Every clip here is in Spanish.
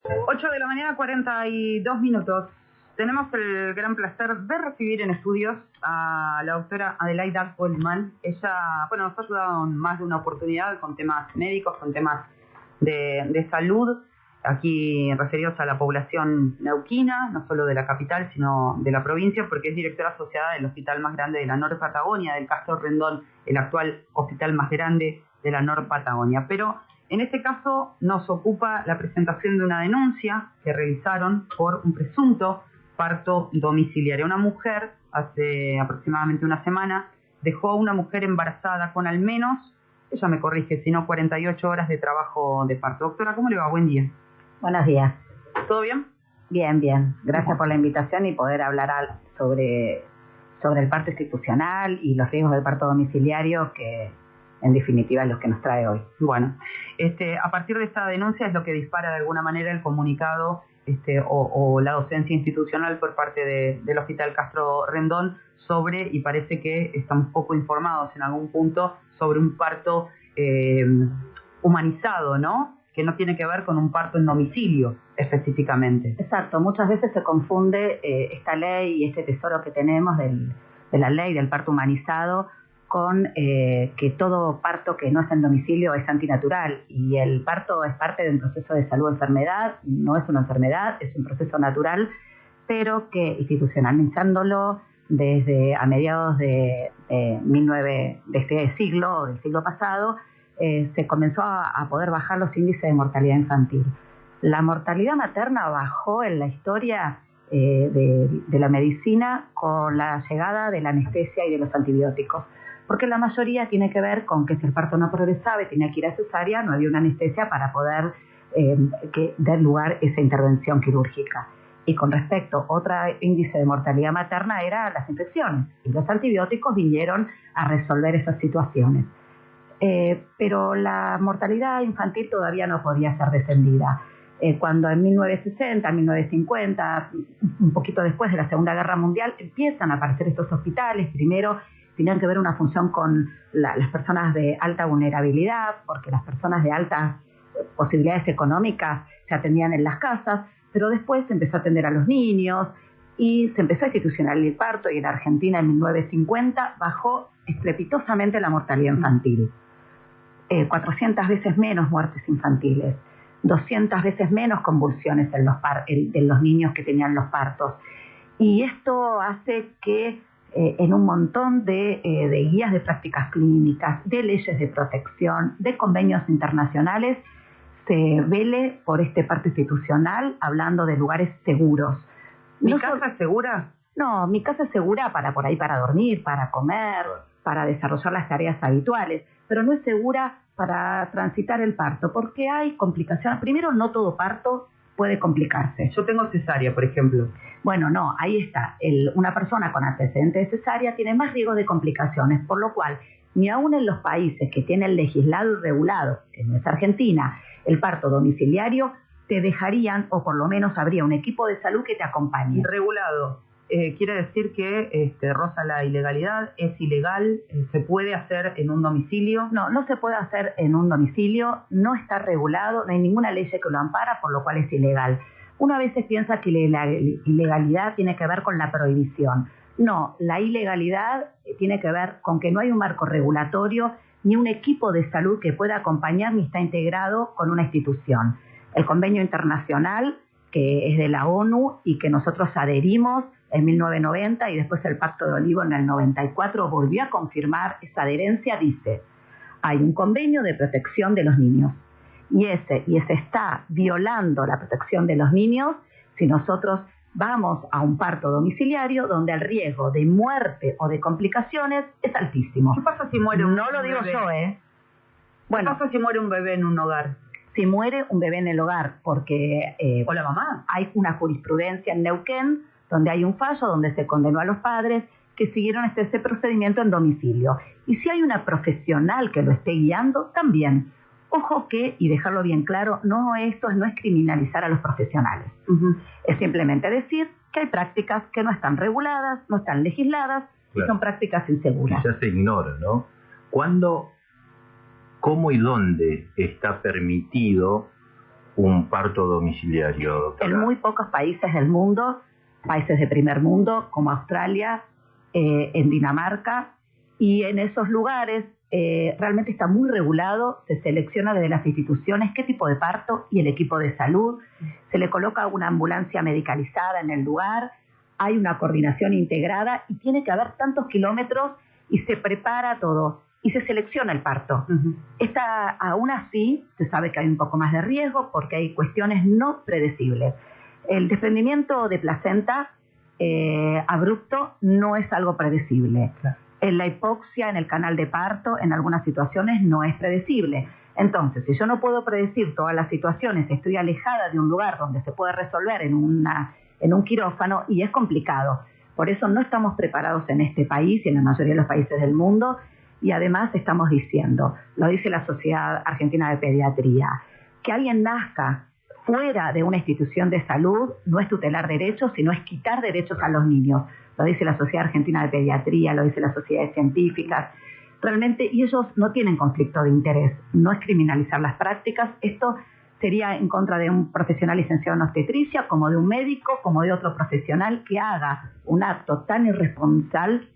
8 de la mañana, 42 minutos. Tenemos el gran placer de recibir en estudios a la doctora Adelaida Goldman. Ella, nos ha ayudado en más de una oportunidad con temas médicos, con temas de salud, aquí referidos a la población neuquina, no solo de la capital, sino de la provincia, porque es directora asociada del hospital más grande de la Nor Patagonia, del Castro Rendón, el actual hospital más grande de la Nor Patagonia. Pero en este caso nos ocupa la presentación de una denuncia que realizaron por un presunto parto domiciliario. Una mujer, hace aproximadamente una semana, dejó a una mujer embarazada con al menos, ella me corrige, si no 48 horas de trabajo de parto. Doctora, ¿cómo le va? Buen día. Buenos días. ¿Todo bien? Bien, bien. Gracias por la invitación y poder hablar sobre el parto institucional y los riesgos del parto domiciliario, que en definitiva es lo que nos trae hoy. Bueno, a partir de esta denuncia es lo que dispara de alguna manera el comunicado o la docencia institucional por parte del Hospital Castro Rendón sobre, y parece que estamos poco informados en algún punto, sobre un parto humanizado, ¿no? Que no tiene que ver con un parto en domicilio específicamente. Exacto, muchas veces se confunde esta ley y este tesoro que tenemos de la ley del parto humanizado con que todo parto que no es en domicilio es antinatural, y el parto es parte de un proceso de salud-enfermedad, no es una enfermedad, es un proceso natural, pero que institucionalizándolo desde a mediados de este siglo, del siglo pasado, se comenzó a poder bajar los índices de mortalidad infantil. La mortalidad materna bajó en la historia de la medicina con la llegada de la anestesia y de los antibióticos, porque la mayoría tiene que ver con que si el parto no progresaba y tenía que ir a cesárea, no había una anestesia para poder dar lugar a esa intervención quirúrgica. Y con respecto, otro índice de mortalidad materna era las infecciones, y los antibióticos vinieron a resolver esas situaciones. Pero la mortalidad infantil todavía no podía ser descendida. Cuando en 1960, 1950, un poquito después de la Segunda Guerra Mundial, empiezan a aparecer estos hospitales. Primero tenían que ver una función con las personas de alta vulnerabilidad, porque las personas de altas posibilidades económicas se atendían en las casas, pero después se empezó a atender a los niños y se empezó a institucionalizar el parto, y en Argentina en 1950 bajó estrepitosamente la mortalidad infantil. 400 veces menos muertes infantiles, 200 veces menos convulsiones en los niños que tenían los partos. Y esto hace que en un montón de guías de prácticas clínicas, de leyes de protección, de convenios internacionales, se vele por este parto institucional, hablando de lugares seguros. ¿Mi casa es segura? No, mi casa es segura para dormir, para comer, para desarrollar las tareas habituales, pero no es segura para transitar el parto, porque hay complicaciones. Primero, no todo parto puede complicarse. Yo tengo cesárea, por ejemplo. Bueno, no, ahí está. Una persona con antecedentes de cesárea tiene más riesgo de complicaciones, por lo cual, ni aún en los países que tienen legislado y regulado, en nuestra Argentina, el parto domiciliario, te dejarían, o por lo menos habría un equipo de salud que te acompañe. Regulado. Quiere decir que roza la ilegalidad, es ilegal, se puede hacer en un domicilio. No se puede hacer en un domicilio, no está regulado, no hay ninguna ley que lo ampara, por lo cual es ilegal. Uno a veces piensa que la ilegalidad tiene que ver con la prohibición. No, la ilegalidad tiene que ver con que no hay un marco regulatorio ni un equipo de salud que pueda acompañar ni está integrado con una institución. El convenio internacional, que es de la ONU y que nosotros adherimos en 1990, y después el Pacto de Olivo en el 94 volvió a confirmar esa adherencia, dice: hay un convenio de protección de los niños, y se está violando la protección de los niños si nosotros vamos a un parto domiciliario donde el riesgo de muerte o de complicaciones es altísimo. ¿Qué pasa si muere un bebé? No lo digo yo, Bueno, ¿qué pasa si muere un bebé en un hogar? Si muere un bebé en el hogar, porque o la mamá. Hay una jurisprudencia en Neuquén donde hay un fallo donde se condenó a los padres que siguieron ese procedimiento en domicilio. Y si hay una profesional que lo esté guiando, también. Ojo que, y dejarlo bien claro, esto no es criminalizar a los profesionales. Es simplemente decir que hay prácticas que no están reguladas, no están legisladas, claro, y son prácticas inseguras. Y ya se ignora, ¿no? ¿Cuándo, cómo y dónde está permitido un parto domiciliario, doctora? En muy pocos países del mundo, países de primer mundo como Australia, en Dinamarca, y en esos lugares realmente está muy regulado, se selecciona desde las instituciones qué tipo de parto y el equipo de salud, se le coloca una ambulancia medicalizada en el lugar, hay una coordinación integrada y tiene que haber tantos kilómetros y se prepara todo y se selecciona el parto. Aún así, se sabe que hay un poco más de riesgo porque hay cuestiones no predecibles. El desprendimiento de placenta abrupto no es algo predecible. Claro. La hipoxia en el canal de parto en algunas situaciones no es predecible. Entonces, si yo no puedo predecir todas las situaciones, estoy alejada de un lugar donde se puede resolver en un quirófano y es complicado. Por eso no estamos preparados en este país y en la mayoría de los países del mundo, y además estamos diciendo, lo dice la Sociedad Argentina de Pediatría, que alguien nazca fuera de una institución de salud no es tutelar derechos, sino es quitar derechos a los niños. Lo dice la Sociedad Argentina de Pediatría, lo dice las sociedades científicas. Realmente, y ellos no tienen conflicto de interés, no es criminalizar las prácticas. Esto sería en contra de un profesional licenciado en obstetricia, como de un médico, como de otro profesional que haga un acto tan irresponsable,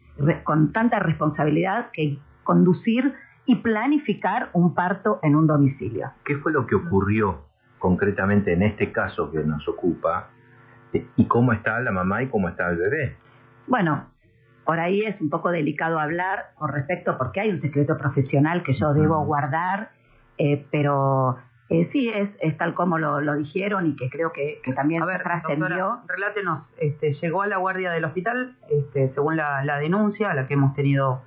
con tanta responsabilidad, que conducir y planificar un parto en un domicilio. ¿Qué fue lo que ocurrió concretamente en este caso que nos ocupa? ¿Y cómo está la mamá y cómo está el bebé? Bueno, por ahí es un poco delicado hablar con respecto, porque hay un secreto profesional que yo debo guardar, pero sí, es tal como lo dijeron y que creo que también trascendió. Doctora, relátenos, llegó a la guardia del hospital, según la denuncia a la que hemos tenido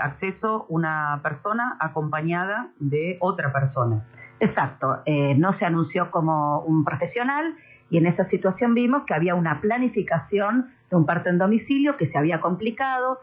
acceso, una persona acompañada de otra persona. Exacto, no se anunció como un profesional y en esa situación vimos que había una planificación de un parto en domicilio que se había complicado,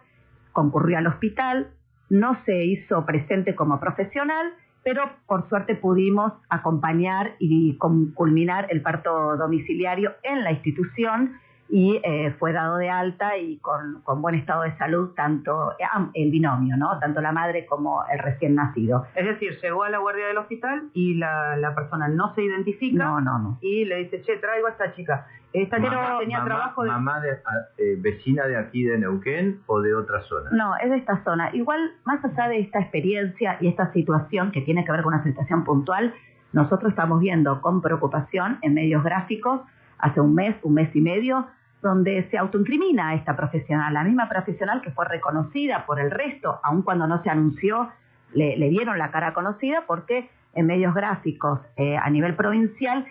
concurrió al hospital, no se hizo presente como profesional, pero por suerte pudimos acompañar y culminar el parto domiciliario en la institución y fue dado de alta y con buen estado de salud tanto el binomio, ¿no? Tanto la madre como el recién nacido. Es decir, llegó a la guardia del hospital y la persona no se identifica. No. Y le dice, traigo a esta chica. Esta chica tenía trabajo de... ¿Mamá vecina de aquí de Neuquén o de otra zona? No, es de esta zona. Igual, más allá de esta experiencia y esta situación que tiene que ver con una situación puntual, nosotros estamos viendo con preocupación en medios gráficos hace un mes y medio, donde se autoincrimina a esta profesional, la misma profesional que fue reconocida por el resto, aun cuando no se anunció, le dieron la cara conocida porque en medios gráficos a nivel provincial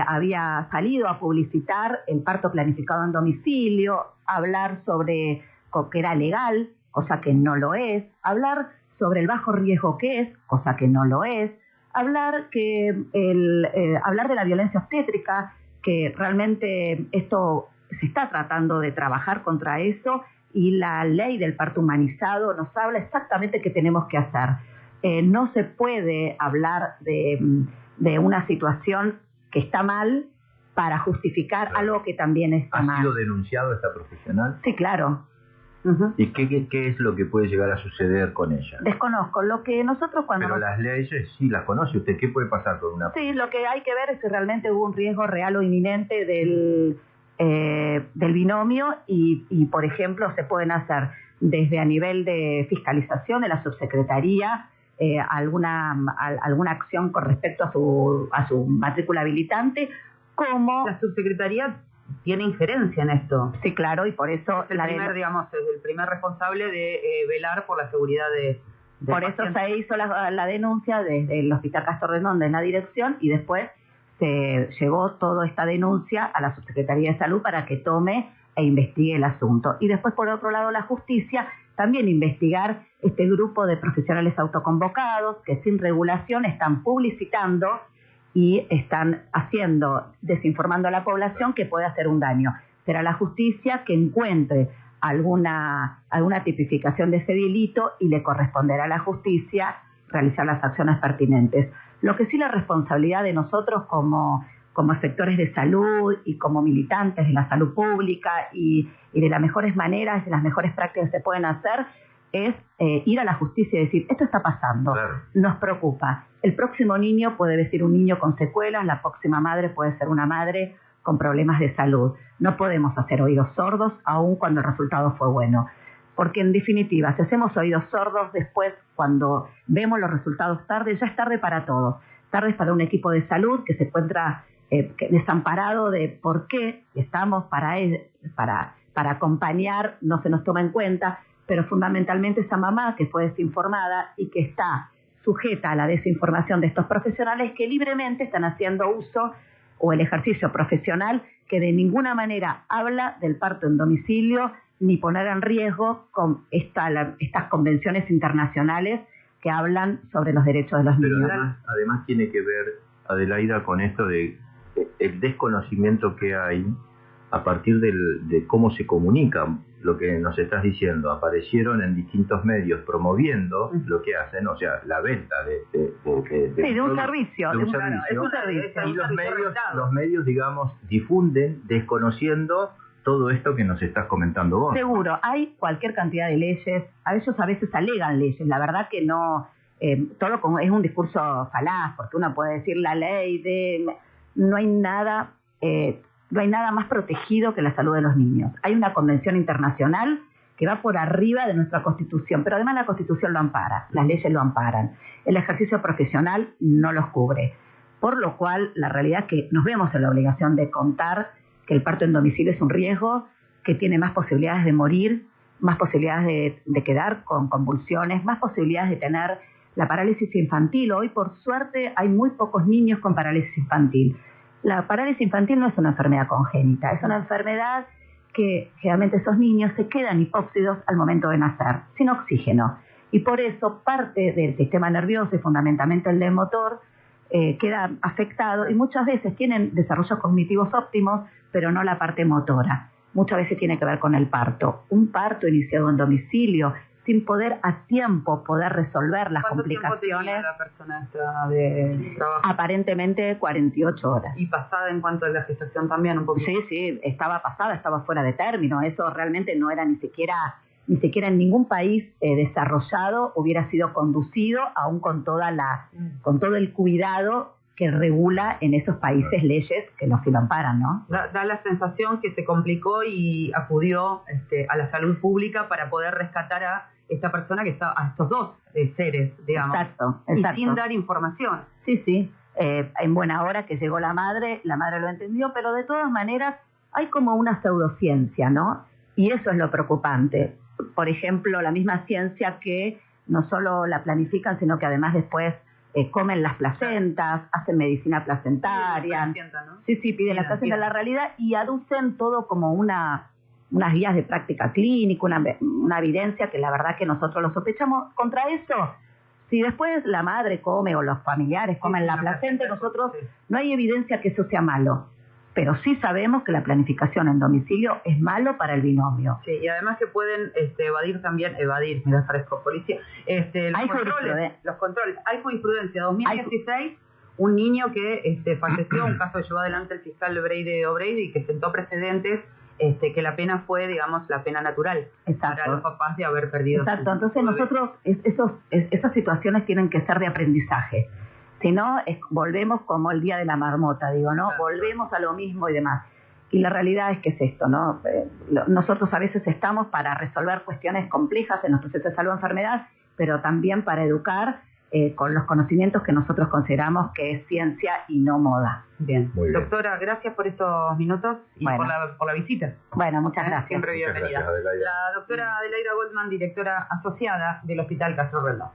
había salido a publicitar el parto planificado en domicilio, hablar sobre que era legal, cosa que no lo es, hablar sobre el bajo riesgo que es, cosa que no lo es, hablar de la violencia obstétrica, que realmente esto se está tratando de trabajar contra eso y la ley del parto humanizado nos habla exactamente qué tenemos que hacer. No se puede hablar de una situación que está mal para justificar algo que también está mal. ¿Ha sido denunciado esta profesional? Sí, claro. ¿Y qué es lo que puede llegar a suceder con ella? Desconozco. Lo que nosotros Pero las leyes sí las conoce usted. ¿Qué puede pasar con una? Sí, lo que hay que ver es si realmente hubo un riesgo real o inminente del binomio y, por ejemplo, se pueden hacer desde a nivel de fiscalización de la subsecretaría alguna acción con respecto a su matrícula habilitante, como... La subsecretaría tiene injerencia en esto. Sí, claro, y por eso... Es el primer responsable de velar por la seguridad de por eso se hizo la denuncia desde el Hospital Castor Redondo en la dirección y después se llevó toda esta denuncia a la Subsecretaría de Salud para que tome e investigue el asunto. Y después, por otro lado, la justicia también investigar este grupo de profesionales autoconvocados que sin regulación están publicitando y están desinformando a la población que puede hacer un daño. Será la justicia que encuentre alguna tipificación de ese delito y le corresponderá a la justicia realizar las acciones pertinentes. Lo que sí, la responsabilidad de nosotros como sectores de salud y como militantes de la salud pública y de las mejores maneras, de las mejores prácticas que se pueden hacer, es ir a la justicia y decir, esto está pasando, claro, nos preocupa. El próximo niño puede ser un niño con secuelas, la próxima madre puede ser una madre con problemas de salud. No podemos hacer oídos sordos aun cuando el resultado fue bueno. Porque en definitiva, si hacemos oídos sordos después, cuando vemos los resultados tarde, ya es tarde para todos. Tarde para un equipo de salud que se encuentra desamparado de por qué estamos para acompañar, no se nos toma en cuenta, pero fundamentalmente esa mamá que fue desinformada y que está sujeta a la desinformación de estos profesionales que libremente están haciendo uso o el ejercicio profesional que de ninguna manera habla del parto en domicilio ni poner en riesgo con estas convenciones internacionales que hablan sobre los derechos de los niños. Pero además tiene que ver, Adelaida, con esto de el desconocimiento que hay a partir de cómo se comunica lo que nos estás diciendo. Aparecieron en distintos medios promoviendo lo que hacen, o sea, la venta de un servicio. De un servicio. Y los medios, digamos, difunden desconociendo todo esto que nos estás comentando vos. Seguro, hay cualquier cantidad de leyes, ellos a veces alegan leyes, la verdad que no, todo como es un discurso falaz, porque uno puede decir la ley de... No hay nada más protegido que la salud de los niños. Hay una convención internacional que va por arriba de nuestra Constitución, pero además la Constitución lo ampara, las leyes lo amparan. El ejercicio profesional no los cubre, por lo cual la realidad es que nos vemos en la obligación de contar que el parto en domicilio es un riesgo, que tiene más posibilidades de morir, más posibilidades de quedar con convulsiones, más posibilidades de tener la parálisis infantil. Hoy, por suerte, hay muy pocos niños con parálisis infantil. La parálisis infantil no es una enfermedad congénita, es una enfermedad que generalmente esos niños se quedan hipóxidos al momento de nacer, sin oxígeno. Y por eso parte del sistema nervioso y fundamentalmente el del motor queda afectado y muchas veces tienen desarrollos cognitivos óptimos, pero no la parte motora. Muchas veces tiene que ver con el parto. Un parto iniciado en domicilio, sin poder a tiempo poder resolver las complicaciones. ¿Cuánto tiempo tenía la persona esta de trabajo? Aparentemente 48 horas. ¿Y pasada en cuanto a la gestación también un poquito? Sí, estaba pasada, estaba fuera de término. Eso realmente no era ni siquiera en ningún país desarrollado hubiera sido conducido, aún con todo el cuidado que regula en esos países leyes que los lo amparan, ¿no? Da la sensación que se complicó y acudió a la salud pública para poder rescatar a esta persona que está, a estos dos seres, digamos. Exacto. Y sin dar información. Sí. En buena hora que llegó la madre lo entendió, pero de todas maneras hay como una pseudociencia, ¿no? Y eso es lo preocupante. Por ejemplo, la misma ciencia que no solo la planifican, sino que además después comen las placentas, hacen medicina placentaria. ¿No? Sí, piden las placentas. La realidad y aducen todo como unas guías de práctica clínica, una evidencia que la verdad que nosotros lo sospechamos. Contra eso, si después la madre come o los familiares comen la placenta, nosotros no hay evidencia que eso sea malo. Pero sí sabemos que la planificación en domicilio es malo para el binomio. Sí, y además que pueden evadir, me parezco policía, los controles. Hay jurisprudencia, 2016, un niño que falleció, un caso llevó adelante el fiscal Breide O'Brady y que sentó precedentes, que la pena fue, digamos, la pena natural. Exacto. Para los papás de haber perdido. Exacto, entonces nosotros, esas situaciones tienen que ser de aprendizaje. Si no, volvemos como el día de la marmota, digo, ¿no? Claro. Volvemos a lo mismo y demás. Y la realidad es que es esto, ¿no? Nosotros a veces estamos para resolver cuestiones complejas en los procesos de salud o enfermedad, pero también para educar con los conocimientos que nosotros consideramos que es ciencia y no moda. Bien. Muy bien. Doctora, gracias por estos minutos y por la visita. Bueno, muchas gracias. Siempre bienvenida. Muchas gracias, Adelaida. La doctora Adelaida Goldman, directora asociada del Hospital Castro Rendón.